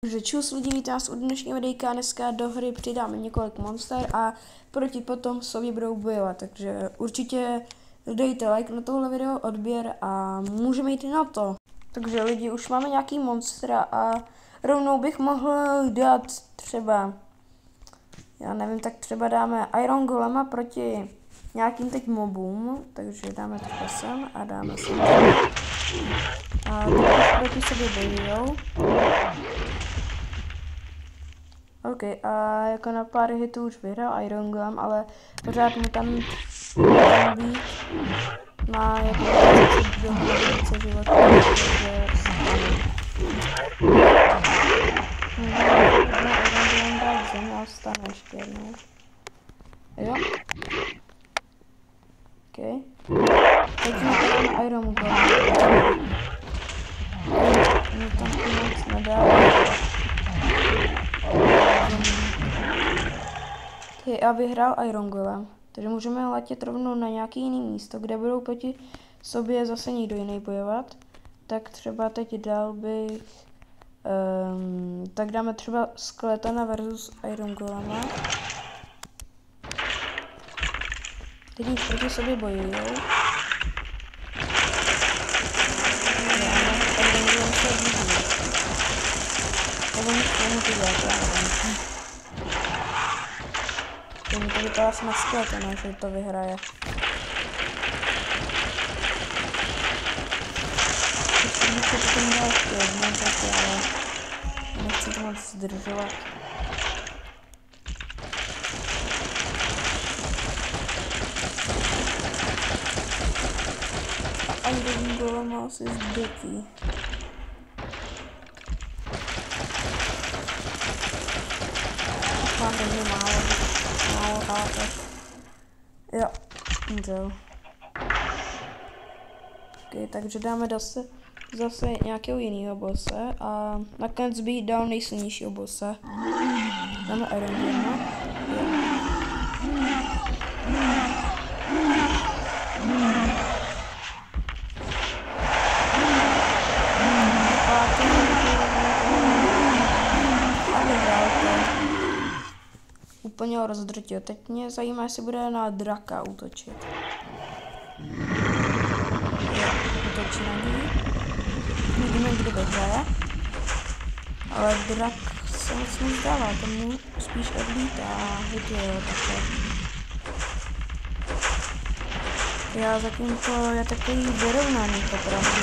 Takže čus lidi, vítám vás u dnešního videjka. Dneska do hry přidáme několik monster a proti potom sobě budou bojovat. Takže určitě dejte like na tohle video, odběr a můžeme jít na to. Takže lidi, už máme nějaký monstra a rovnou bych mohl dát třeba, já nevím, tak třeba dáme Iron Golema proti nějakým teď mobům. Takže dáme to sem a dáme sem. A teď proti sobě bojujou. OK, a jako na pár hitů už vyhrál Iron Golem, ale pořád mu tam být má jako více životů, takže Iron Golem dá k zemi a stane ještě jednou. Jo? OK. Teď jsme tady na Iron Golem. Mě tam moc nedává. A vyhrál Iron Golem, takže můžeme letět rovnou na nějaký jiný místo, kde budou proti sobě zase někdo jiný bojovat. Tak třeba teď dal bych, tak dáme třeba Skeletona versus Iron Golema. Teď už proti sobě bojují. To vypadá na Skeletona, že to vyhraje. Ještě to potom dá ještě jednou, ale nechci to moc zdržovat. A Iron Golem má asi zbytý. Mám hodně málo HP. Jo, umřel. OK, takže dáme zase nějakého jiného bosse a nakonec bych dal nejsilnějšího bosse. Dáme Iron Golema. Úplně ho rozdrtil. Teď mě zajímá, jestli bude na draka útočit. Útočí na ní. Vidíme, kdo vyhraje. Ale drak se moc nezdává, tomu spíš odlítá a hituje ho také. Já zatím to je takový vyrovnaný popravdě.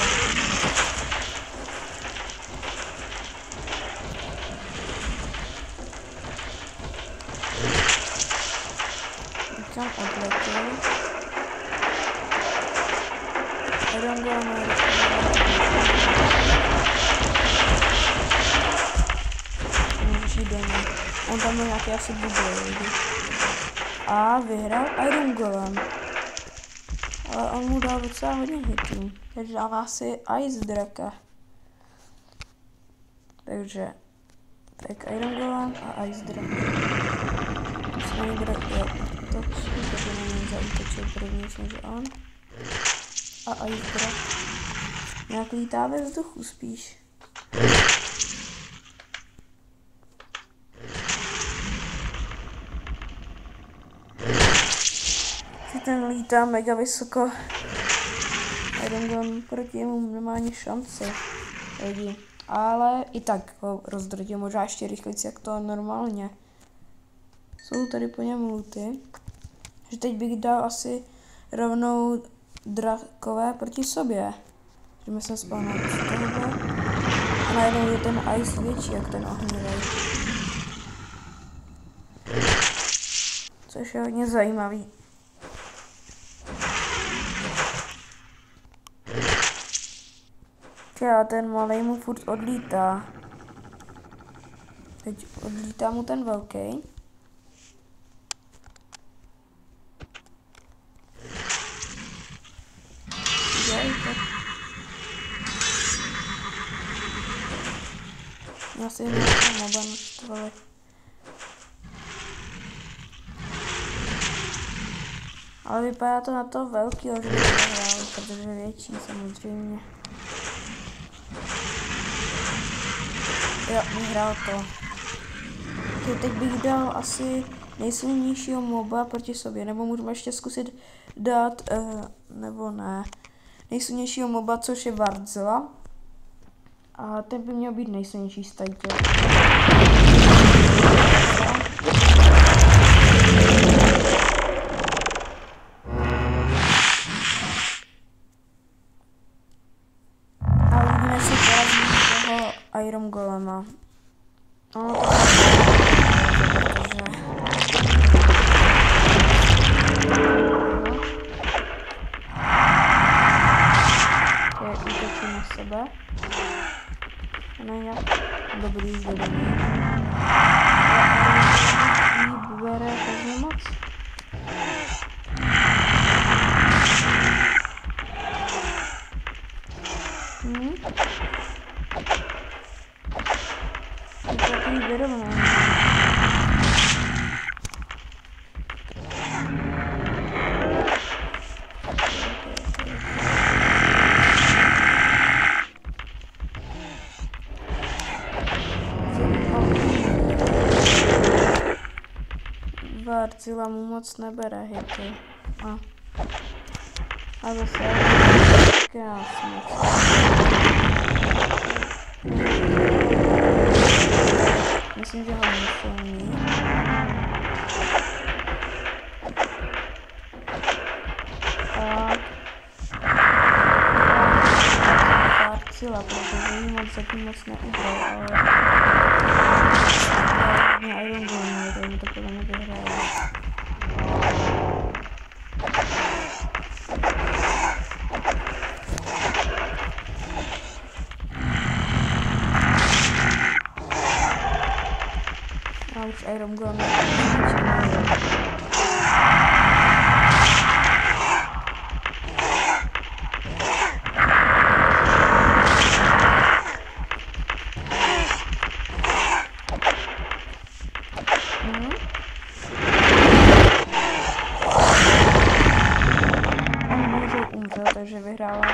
Kam odletěl. Iron Golem můžeš jít domů. On tam byl nějaký asi bubly. A vyhrál Iron Golem. Ale on mu dal docela hodně hitů. Takže dává si Ice Draka. Takže tak Iron Golem a Ice Drak. Se na někdo útočí, protože na něj zaútočil prvnější než on. A Ice Drak nějak lítá ve vzduchu spíš. Ten lítá mega vysoko. Iron Golem proti němu nemá ani šanci. Lidi. Ale i tak ho rozdrtil, možná ještě rychlejc jak to normálně. Jsou tady po něm luty. Že teď bych dal asi rovnou drakové proti sobě. Že my jsme spawnali z tohohle. A najednou je ten ice větší jak ten ohnivý. Což je hodně zajímavý. A ten malej mu furt odlítá. Teď odlítá mu ten velký. Já si nějakou moba naštvali. Ale vypadá to na to velký, že by to hrál, protože je větší samozřejmě. Jo, vyhrál to. Okay, teď bych dal asi nejsilnějšího moba proti sobě, nebo můžeme ještě zkusit dát, nebo ne, nejsilnějšího moba, což je Wardzilla. A ten by měl být nejsilnější z tady. A uvidíme, si porazí toho Iron Golema. No, to je útočí na sebe. Dobrý vedení. Jí bere hrozně moc. Je to takový vyrovnaný. Wardzilla mu moc nebere hity. A zase krásně. Myslím, že ho musel mít. Tak. Wardzilla, protože jí moc zatím moc neuhral, ale na Iron Golem, takže mi to podle mě vyhrálo. A už Iron Golem umřel, takže vyhrála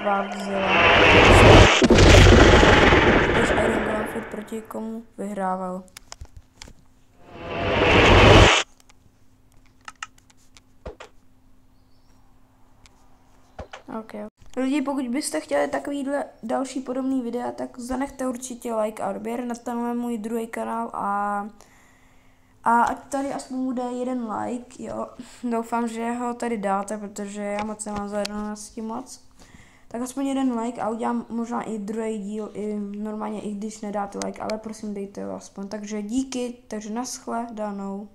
Wardzilla. Když Iron Golem furt proti komu vyhrával. Okay. Lidi, pokud byste chtěli takovýhle další podobný videa, tak zanechte určitě like a odběr na tenhle můj druhý kanál a ať tady aspoň bude 1 like, jo. Doufám, že ho tady dáte, protože já moc nemám zajedno s tím moc. Tak aspoň 1 like a udělám možná i druhý díl, i normálně, i když nedáte like, ale prosím dejte ho aspoň. Takže díky, takže naschle, danou.